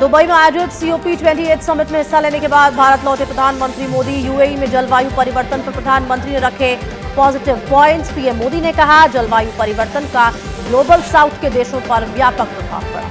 Dubai में आयोजित COP28 summit में हिस्सा लेने के बाद भारत लौटे प्रधानमंत्री मोदी। यूएई में जलवायु परिवर्तन पर प्रधानमंत्री ने रखे पॉजिटिव पॉइंट्स। पीएम मोदी ने कहा, जलवायु परिवर्तन का ग्लोबल साउथ के देशों पर व्यापक प्रभाव पड़ा।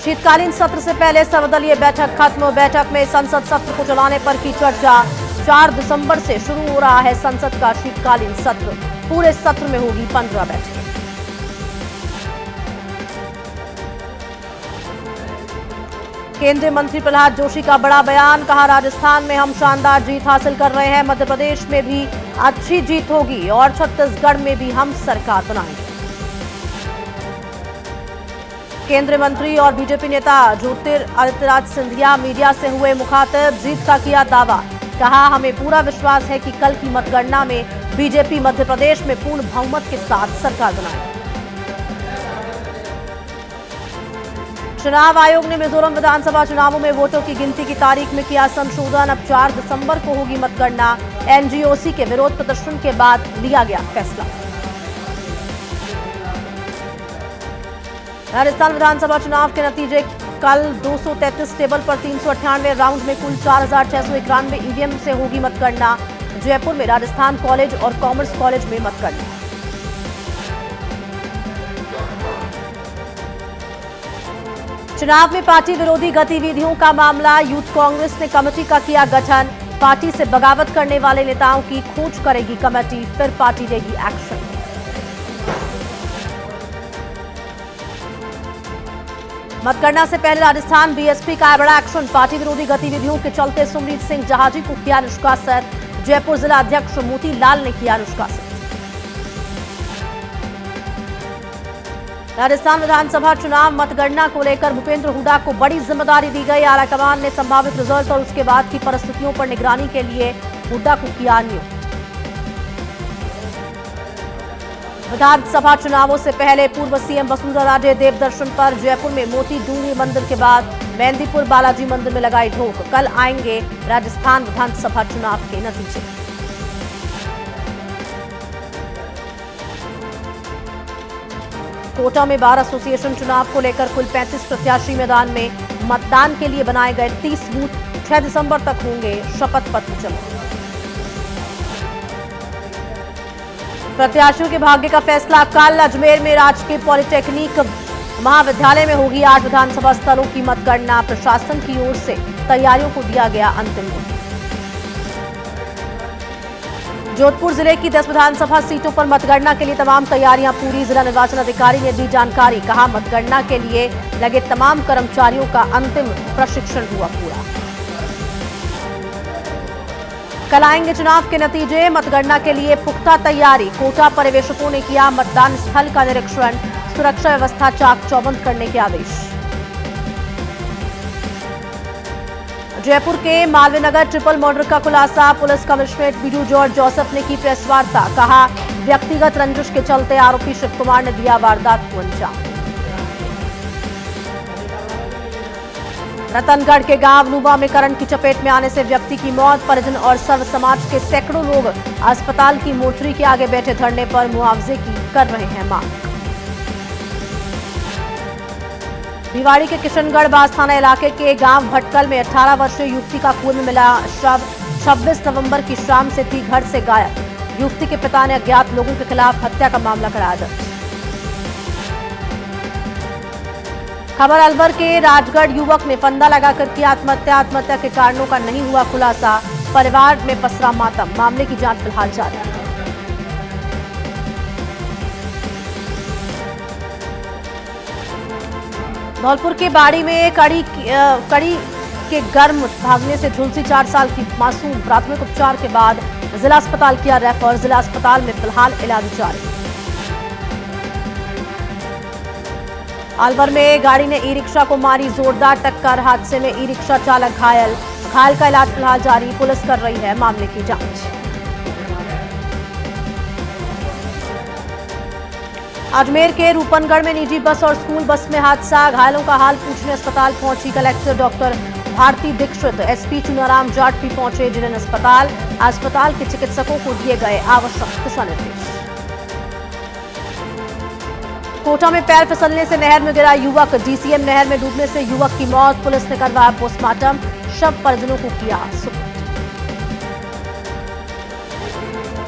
शीतकालीन सत्र से पहले सर्वदलीय बैठक खत्म। बैठक में संसद सत्र को चलाने पर की चर्चा। 4 दिसंबर से शुरू हो रहा है संसद का शीतकालीन सत्र। पूरे सत्र में होगी 15 बैठकें। केंद्रीय मंत्री प्रहलाद जोशी का बड़ा बयान। कहा, राजस्थान में हम शानदार जीत हासिल कर रहे हैं। मध्य प्रदेश में भी अच्छी जीत होगी और छत्तीसगढ़ में भी हम सरकार बनाएंगे। केंद्रीय मंत्री और बीजेपी नेता ज्योतिरादित्य सिंधिया मीडिया से हुए मुखातिब। जीत का किया दावा। कहा, हमें पूरा विश्वास है कि कल की मतगणना में बीजेपी मध्य प्रदेश में पूर्ण बहुमत के साथ सरकार बनाएगी। चुनाव आयोग ने मिजोरम विधानसभा चुनावों में वोटों की गिनती की तारीख में किया संशोधन। अब 4 दिसंबर को होगी मतगणना। एनजीओसी के विरोध प्रदर्शन के बाद लिया गया फैसला। राजस्थान विधानसभा चुनाव के नतीजे कल 233 टेबल पर 398 राउंड में कुल 4691 ईवीएम से होगी मतगणना। जयपुर में राजस्थान कॉलेज और कॉमर्स कॉलेज में मतगणना। चुनाव में पार्टी विरोधी गतिविधियों का मामला। यूथ कांग्रेस ने कमेटी का किया गठन। पार्टी से बगावत करने वाले नेताओं की खोज करेगी कमेटी, फिर पार्टी लेगी एक्शन। मतगणना से पहले राजस्थान बीएसपी का बड़ा एक्शन। पार्टी विरोधी गतिविधियों के चलते सुमरीत सिंह जहाजी को किया निष्कासित। जयपुर जिला अध्यक्ष मोती लाल ने किया निष्कासित। राजस्थान विधानसभा चुनाव मतगणना को लेकर भूपेंद्र हुड्डा को बड़ी जिम्मेदारी दी गई। आलाकमान ने संभावित रिजल्ट और उसके बाद की परिस्थितियों पर निगरानी के लिए हुड्डा को किया नियुक्त। विधानसभा चुनावों से पहले पूर्व सीएम वसुंधरा राजे देव दर्शन पर। जयपुर में मोती डूंगरी मंदिर के बाद मेहंदीपुर बालाजी मंदिर में लगाई ढोक। कल आएंगे राजस्थान विधानसभा चुनाव के नतीजे। कोटा में बार एसोसिएशन चुनाव को लेकर कुल 35 प्रत्याशी मैदान में। मतदान के लिए बनाए गए 30 बूथ। 6 दिसंबर तक होंगे शपथ पत्र जमा। प्रत्याशियों के भाग्य का फैसला कल। अजमेर में राजकीय पॉलिटेक्निक महाविद्यालय में होगी 8 विधानसभा स्थलों की मतगणना। प्रशासन की ओर से तैयारियों को दिया गया अंतिम रूप। जोधपुर जिले की 10 विधानसभा सीटों पर मतगणना के लिए तमाम तैयारियां पूरी। जिला निर्वाचन अधिकारी ने दी जानकारी। कहा, मतगणना के लिए लगे तमाम कर्मचारियों का अंतिम प्रशिक्षण हुआ पूरा। कल आएंगे चुनाव के नतीजे। मतगणना के लिए पुख्ता तैयारी। कोटा पर्यवेक्षकों ने किया मतदान स्थल का निरीक्षण। सुरक्षा व्यवस्था चाक चौबंद करने के आदेश। जयपुर के मालवीय नगर ट्रिपल मर्डर का खुलासा। Police commissionerate Baidu George Joseph ने की प्रेस वार्ता। कहा, व्यक्तिगत रंजिश के चलते आरोपी शिव कुमार ने दिया वारदात को अंजाम। रतनगढ़ के गांव नूबा में करंट की चपेट में आने से व्यक्ति की मौत। परिजन और सर्व समाज के सैकड़ों लोग अस्पताल की मोर्चरी के आगे बैठे धरने पर मुआवजे की कर रहे हैं मांग। भिवाड़ी के किशनगढ़ बास थाना इलाके के गांव भटकल में 18 वर्षीय युवती का कुएं में मिला शव। 26 नवंबर की शाम से थी घर से गायब। युवती के पिता ने अज्ञात लोगों के खिलाफ हत्या का मामला कराया दर्ज। खबर अलवर के राजगढ़ युवक ने फंदा लगाकर किया आत्महत्या। आत्महत्या के कारणों का नहीं हुआ खुलासा। परिवार में पसरा मातम। मामले की जांच फिलहाल जारी। धौलपुर के बाड़ी में कड़ी के गर्म भागने से झुलसी 4 साल की मासूम प्राथमिक उपचार के बाद जिला अस्पताल किया रेफर। जिला अस्पताल में फिलहाल इलाज जारी। अलवर में गाड़ी ने ई रिक्शा को मारी जोरदार टक्कर। हादसे में ई रिक्शा चालक घायल। घायल का इलाज फिलहाल जारी। पुलिस कर रही है मामले की जांच। अजमेर के रूपनगढ़ में निजी बस और स्कूल बस में हादसा। घायलों का हाल पूछने अस्पताल पहुंची collector doctor Bharti Dikshit. SP Chunaram Jat भी पहुंचे जिला अस्पताल। अस्पताल के चिकित्सकों को दिए गए आवश्यक दिशा निर्देश। कोटा में पैर फिसलने से नहर में गिरा युवक, डीसीएम नहर में डूबने से युवक की मौत, पुलिस ने करवाया पोस्टमार्टम, शव परिजनों को किया सुपुर्द।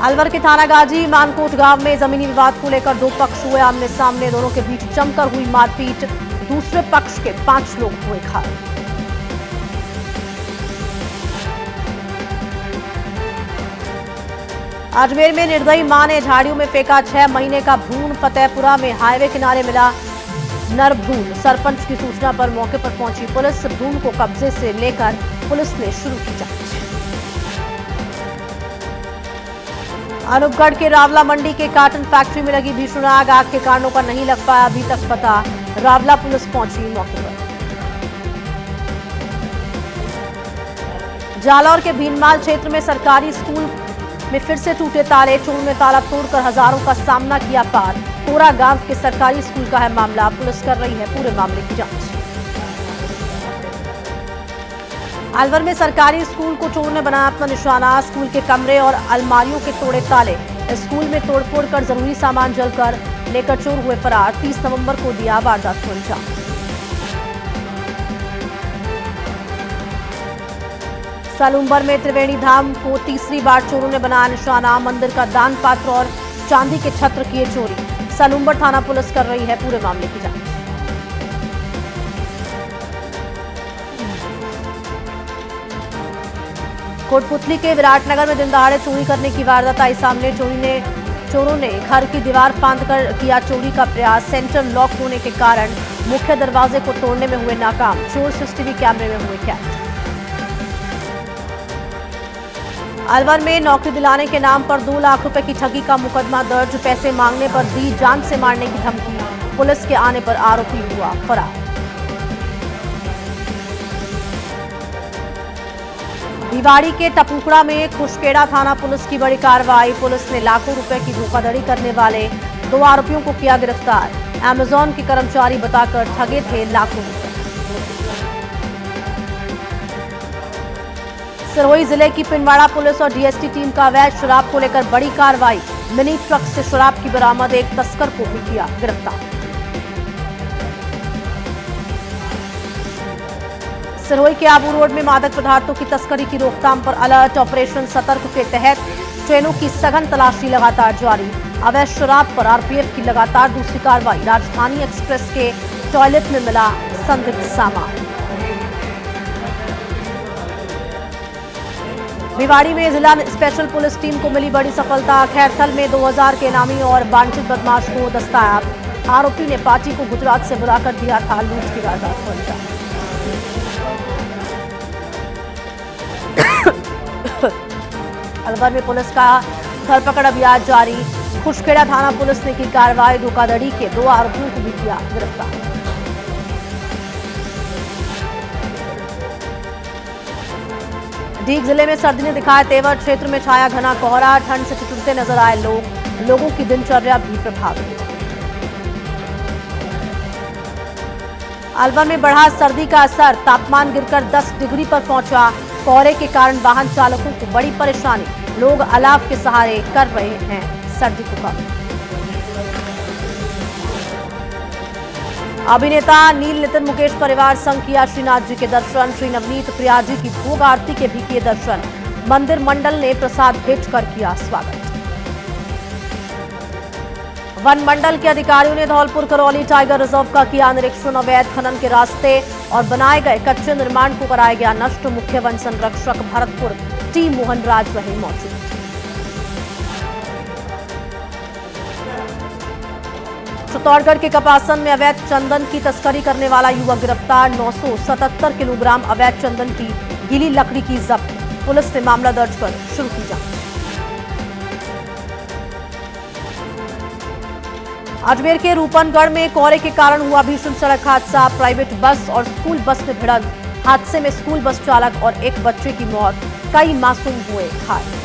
अलवर के थाना गाजी मानकोट गांव में जमीनी विवाद को लेकर दो पक्ष हुए आमने सामने, दोनों के बीच जमकर हुई मारपीट, दूसरे पक्ष के 5 लोग हुए घायल। अजमेर में निर्दयी मां ने झाड़ियों में फेंका 6 महीने का भ्रूण, फतेहपुरा में हाईवे किनारे मिला नर भ्रूण, सरपंच की सूचना पर मौके पर पहुंची पुलिस, भ्रूण को कब्जे से लेकर पुलिस ने शुरू की जांच। अनूपगढ़ के रावला मंडी के काटन फैक्ट्री में लगी भीषण आग, आग के कारणों का नहीं लग पाया अभी तक पता, रावला पुलिस पहुंची मौके पर। जालौर के भीनमाल क्षेत्र में सरकारी स्कूल में फिर से टूटे ताले, चोर ने ताला तोड़कर हजारों का सामना किया पार, कोरा गांव के सरकारी स्कूल का है मामला, पुलिस कर रही है पूरे मामले की जांच। अलवर में सरकारी स्कूल को चोर ने बनाया अपना निशाना, स्कूल के कमरे और अलमारियों के तोड़े ताले, स्कूल में तोड़फोड़ कर जरूरी सामान जलकर लेकर चोर हुए फरार, 30 नवंबर को दिया वारदात को अंजाम। सालुंबर में त्रिवेणी धाम को तीसरी बार चोरों ने बनाया निशाना, मंदिर का दान पात्र और चांदी के छत्र किए चोरी, सालुंबर थाना पुलिस कर रही है पूरे मामले की जांच। कोटपुतली के विराटनगर में दिन दहाड़े चोरी करने की वारदात आई सामने, चोरों ने घर की दीवार फांदकर किया चोरी का प्रयास, सेंटर लॉक होने के कारण मुख्य दरवाजे को तोड़ने में हुए नाकाम, चोर सीसीटीवी कैमरे में हुए कैद। अलवर में नौकरी दिलाने के नाम पर 2 लाख रुपए की ठगी का मुकदमा दर्ज, पैसे मांगने पर दी जान से मारने की धमकी, पुलिस के आने पर आरोपी हुआ फरार। भिवाड़ी के टपुकड़ा में खुशखेड़ा थाना पुलिस की बड़ी कार्रवाई, पुलिस ने लाखों रुपए की धोखाधड़ी करने वाले 2 आरोपियों को किया गिरफ्तार, अमेजॉन के कर्मचारी बताकर ठगे थे लाखों रुपए। सिरोही जिले की पिंडवाड़ा पुलिस और डीएसटी टीम का अवैध शराब को लेकर बड़ी कार्रवाई, मिनी ट्रक से शराब की बरामद, एक तस्कर को भी किया गिरफ्तार। सिरोही के आबू रोड में मादक पदार्थों की तस्करी की रोकथाम पर अलर्ट, ऑपरेशन सतर्क के तहत ट्रेनों की सघन तलाशी लगातार जारी, अवैध शराब पर आरपीएफ की लगातार दूसरी कार्रवाई, राजधानी एक्सप्रेस के टॉयलेट में मिला संदिग्ध सामान। भिवाड़ी में जिला स्पेशल पुलिस टीम को मिली बड़ी सफलता, खैरथल में 2000 के इनामी और वांछित बदमाश को दस्तयाब, आरोपी ने पार्टी को गुजरात से बुलाकर दिया था लूट की वारदात को अंजाम। अलवर में पुलिस का धरपकड़ अभियान जारी, खुशखेड़ा थाना पुलिस ने की कार्रवाई, धोखाधड़ी के 2 आरोपियों को भी किया गिरफ्तार। डीग जिले में सर्दी ने दिखाया तेवर, क्षेत्र में छाया घना कोहरा, ठंड से ठिठुरते नजर आए लोगों की दिनचर्या भी प्रभावित। अलवर में बढ़ा सर्दी का असर, तापमान गिरकर 10 डिग्री पर पहुंचा, कोहरे के कारण वाहन चालकों को बड़ी परेशानी, लोग अलाव के सहारे कर रहे हैं सर्दी को कम। अभिनेता नील नितिन मुकेश परिवार संग किया श्रीनाथ जी के दर्शन, श्री नवनीत प्रिया जी की भोग आरती के भी किए दर्शन, मंदिर मंडल ने प्रसाद भेंट कर किया स्वागत। वन मंडल के अधिकारियों ने धौलपुर करौली टाइगर रिजर्व का किया निरीक्षण, अवैध खनन के रास्ते और बनाए गए कच्चे निर्माण को कराया गया नष्ट, मुख्य वन संरक्षक भरतपुर टी मोहन राज रहे मौजूद। चित्तौड़गढ़ के कपासन में अवैध चंदन की तस्करी करने वाला युवक गिरफ्तार, 977 किलोग्राम अवैध चंदन की गीली लकड़ी की जब्त, पुलिस ने मामला दर्ज कर शुरू की जांच। अजमेर के रूपनगढ़ में कोहरे के कारण हुआ भीषण सड़क हादसा, प्राइवेट बस और स्कूल बस में भिड़ंत, हादसे में स्कूल बस चालक और एक बच्चे की मौत, कई मासूम हुए घायल।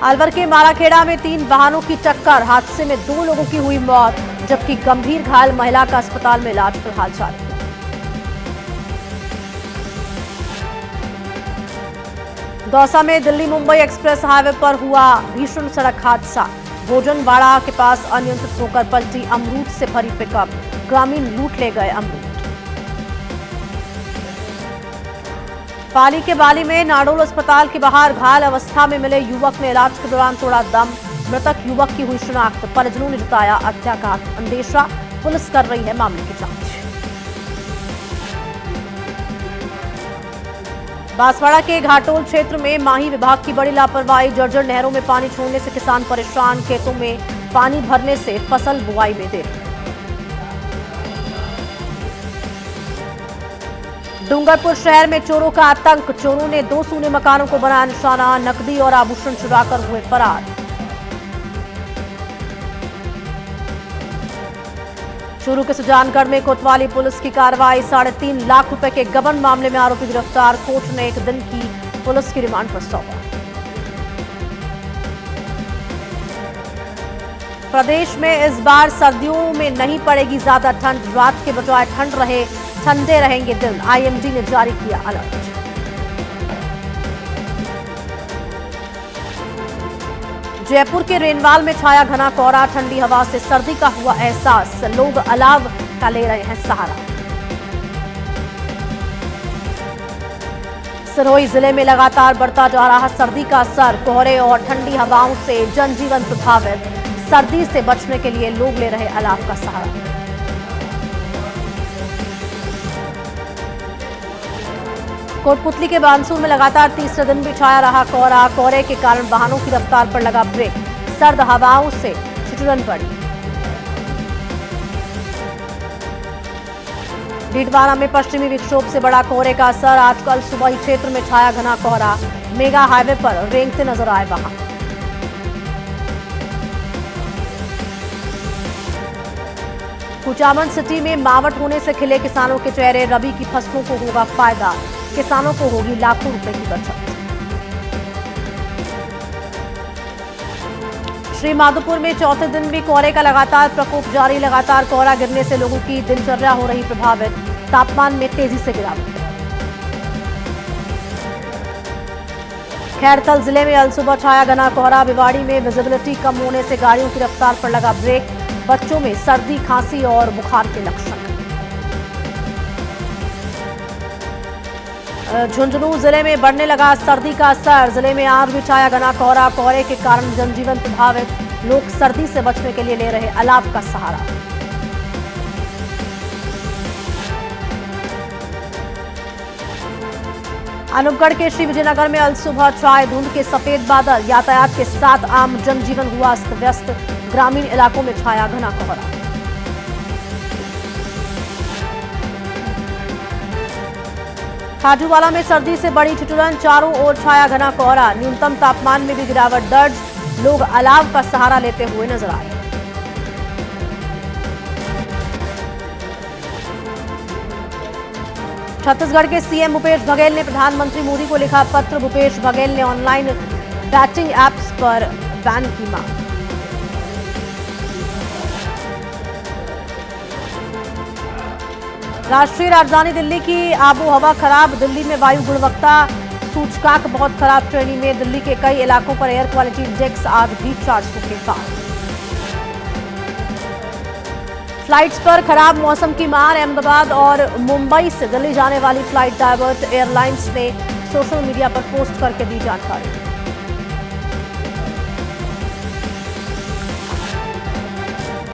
अलवर के माराखेड़ा में 3 वाहनों की टक्कर, हादसे में 2 लोगों की हुई मौत, जबकि गंभीर घायल महिला का अस्पताल में इलाज फिलहाल जारी है। दौसा में दिल्ली मुंबई एक्सप्रेस हाईवे पर हुआ भीषण सड़क हादसा। भोजनवाड़ा के पास अनियंत्रित होकर पलटी अमरूद से भरी पिकअप, ग्रामीण लूट ले गए अमरूद। पाली के बाली में नाडोल अस्पताल के बाहर घायल अवस्था में मिले युवक ने इलाज के दौरान तोड़ा दम। मृतक युवक की हुई शिनाख्त, परिजनों ने जताया हत्या का अंदेशा। पुलिस कर रही है मामले की जांच। बांसवाड़ा के घाटोल क्षेत्र में माही विभाग की बड़ी लापरवाही। जर्जर नहरों में पानी छोड़ने से किसान परेशान, खेतों में पानी भरने से फसल बुआई में देरी। डूंगरपुर शहर में चोरों का आतंक। चोरों ने 2 सूने मकानों को बनाया निशाना, नकदी और आभूषण चुराकर हुए फरार। चूरू के सुजानगढ़ में कोतवाली पुलिस की कार्रवाई। 3.5 लाख रुपए के गबन मामले में आरोपी गिरफ्तार। कोर्ट ने 1 दिन की पुलिस की रिमांड पर सौंपा। प्रदेश में इस बार सर्दियों में नहीं पड़ेगी ज्यादा ठंड। रात के बजाय ठंडे रहेंगे दिन। आईएमडी ने जारी किया अलर्ट। जयपुर के रेनवाल में छाया घना कोहरा। ठंडी हवा से सर्दी का हुआ एहसास। लोग अलाव का ले रहे हैं सहारा। सिरोही जिले में लगातार बढ़ता जा रहा सर्दी का असर। कोहरे और ठंडी हवाओं से जनजीवन प्रभावित। सर्दी से बचने के लिए लोग ले रहे अलाव का सहारा। कोटपुतली के बानसूर में लगातार तीसरे दिन भी छाया रहा कोहरा। कोहरे के कारण वाहनों की रफ्तार पर लगा ब्रेक। सर्द हवाओं से ठिठुरन पड़ी। डीडवाना में पश्चिमी विक्षोभ से बड़ा कोहरे का असर। आजकल सुबह ही क्षेत्र में छाया घना कोहरा। मेगा हाईवे पर रेंगते नजर आए वाहन। कुचामन सिटी में मावठ होने से खिले किसानों के चेहरे। रबी की फसलों को होगा फायदा, किसानों को होगी लाखों रुपए की बचत। श्री माधोपुर में चौथे दिन भी कोहरे का लगातार प्रकोप जारी। लगातार कोहरा गिरने से लोगों की दिनचर्या हो रही प्रभावित। तापमान में तेजी से गिरावट। खैरथल जिले में अलसुबह छाया घना कोहरा। भिवाड़ी में विजिबिलिटी कम होने से गाड़ियों की रफ्तार पर लगा ब्रेक। बच्चों में सर्दी, खांसी और बुखार के लक्षण। झुंझुनू जिले में बढ़ने लगा सर्दी का असर। जिले में आज भी छाया घना कोहरा। कोहरे के कारण जनजीवन प्रभावित। लोग सर्दी से बचने के लिए ले रहे अलाव का सहारा। अनूपगढ़ के श्री विजयनगर में अलसुबह छाए धुंध के सफेद बादल। यातायात के साथ आम जनजीवन हुआ अस्त व्यस्त। ग्रामीण इलाकों में छाया घना कोहरा। खाजूवाला में सर्दी से बड़ी ठिठुरन। चारों ओर छाया घना कोहरा। न्यूनतम तापमान में भी गिरावट दर्ज। लोग अलाव का सहारा लेते हुए नजर आए। छत्तीसगढ़ के सीएम भूपेश बघेल ने प्रधानमंत्री मोदी को लिखा पत्र। भूपेश बघेल ने ऑनलाइन बैटिंग एप्स पर बैन की मांग। राष्ट्रीय राजधानी दिल्ली की आबोहवा खराब। दिल्ली में वायु गुणवत्ता सूचकांक बहुत खराब श्रेणी में। दिल्ली के कई इलाकों पर एयर क्वालिटी इंडेक्स आज भी 400 के पार। फ्लाइट्स पर खराब मौसम की मार। अहमदाबाद और मुंबई से दिल्ली जाने वाली फ्लाइट डायवर्ट। एयरलाइंस ने सोशल मीडिया पर पोस्ट करके दी जानकारी।